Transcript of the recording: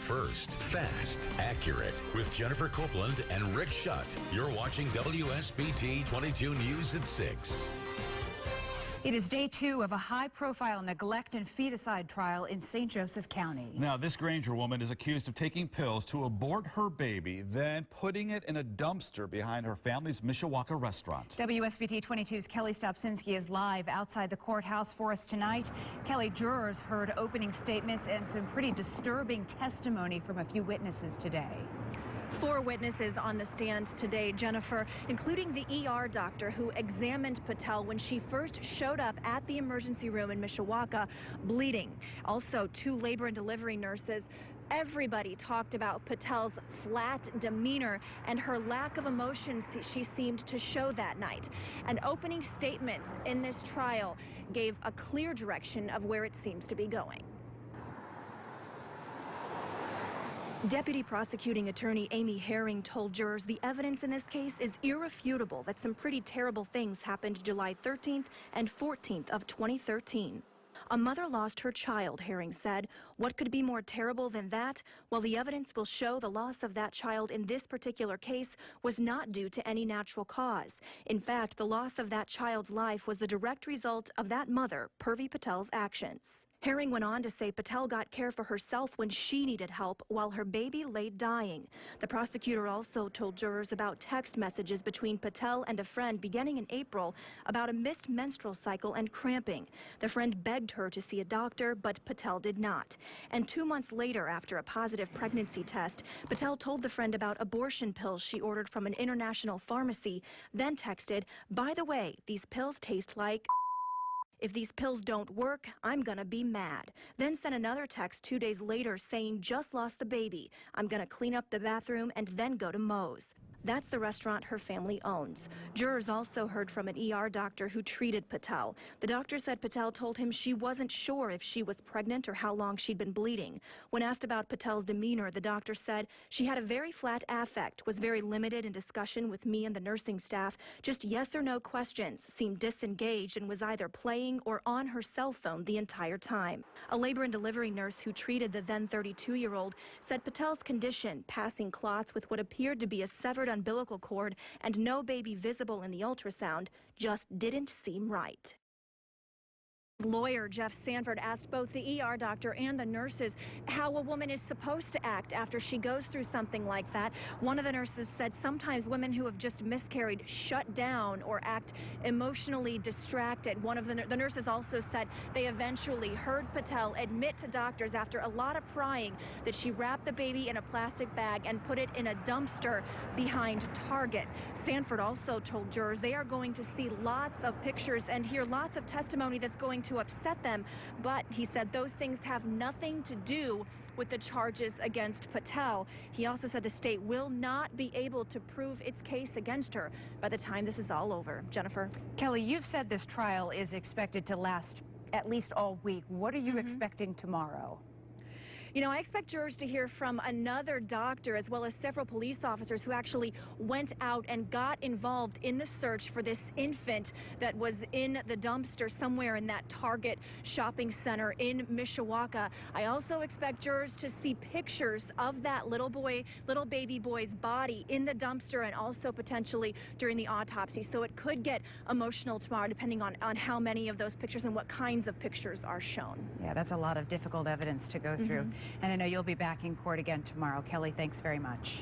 first, fast, accurate. With Jennifer Copeland and Rick Schutt. You're watching WSBT-22 News at 6. It is day 2 of a high-profile neglect and feticide trial in St. Joseph County. Now, this Granger woman is accused of taking pills to abort her baby, then putting it in a dumpster behind her family's Mishawaka restaurant. WSBT-22's Kelly Stopczynski is live outside the courthouse for us tonight. Kelly, jurors heard opening statements and some pretty disturbing testimony from a few witnesses today. 4 witnesses on the stand today, Jennifer, including the ER doctor who examined Patel when she first showed up at the emergency room in Mishawaka, bleeding. Also, 2 labor and delivery nurses. Everybody talked about Patel's flat demeanor and her lack of emotion she seemed to show that night. And opening statements in this trial gave a clear direction of where it seems to be going. Deputy Prosecuting Attorney Amy Herring told jurors the evidence in this case is irrefutable that some pretty terrible things happened July 13th and 14th of 2013. A mother lost her child, Herring said. What could be more terrible than that? Well, the evidence will show the loss of that child in this particular case was not due to any natural cause. In fact, the loss of that child's life was the direct result of that mother, Purvi Patel's actions. Herring went on to say Patel got care for herself when she needed help while her baby lay dying. The prosecutor also told jurors about text messages between Patel and a friend beginning in April about a missed menstrual cycle and cramping. The friend begged her to see a doctor, but Patel did not. And 2 months later, after a positive pregnancy test, Patel told the friend about abortion pills she ordered from an international pharmacy, then texted, "By the way, these pills taste like... If these pills don't work, I'm gonna be mad." Then sent another text 2 days later saying, "Just lost the baby. I'm gonna clean up the bathroom and then go to Moe's." That's the restaurant her family owns. Jurors also heard from an ER doctor who treated Patel. The doctor said Patel told him she wasn't sure if she was pregnant or how long she'd been bleeding. When asked about Patel's demeanor, the doctor said she had a very flat affect, was very limited in discussion with me and the nursing staff, just yes or no questions, seemed disengaged and was either playing or on her cell phone the entire time. A labor and delivery nurse who treated the then 32-year-old said Patel's condition, passing clots with what appeared to be a severed umbilical cord and no baby visible in the ultrasound, just didn't seem right. Lawyer Jeff Sanford asked both the ER doctor and the nurses how a woman is supposed to act after she goes through something like that. One of the nurses said sometimes women who have just miscarried shut down or act emotionally distracted. One of the nurses also said they eventually heard Patel admit to doctors after a lot of prying that she wrapped the baby in a plastic bag and put it in a dumpster behind Target. Sanford also told jurors they are going to see lots of pictures and hear lots of testimony that's going to upset them, but he said those things have nothing to do with the charges against Patel. He also said the state will not be able to prove its case against her by the time this is all over. Jennifer. Kelly, you've said this trial is expected to last at least all week. What are you expecting tomorrow? You know, I expect jurors to hear from another doctor as well as several police officers who actually went out and got involved in the search for this infant that was in the dumpster somewhere in that Target shopping center in Mishawaka. I also expect jurors to see pictures of that little baby boy's body in the dumpster and also potentially during the autopsy. So it could get emotional tomorrow depending on how many of those pictures and what kinds of pictures are shown. Yeah, that's a lot of difficult evidence to go through. And I know you'll be back in court again tomorrow. Kelly, thanks very much.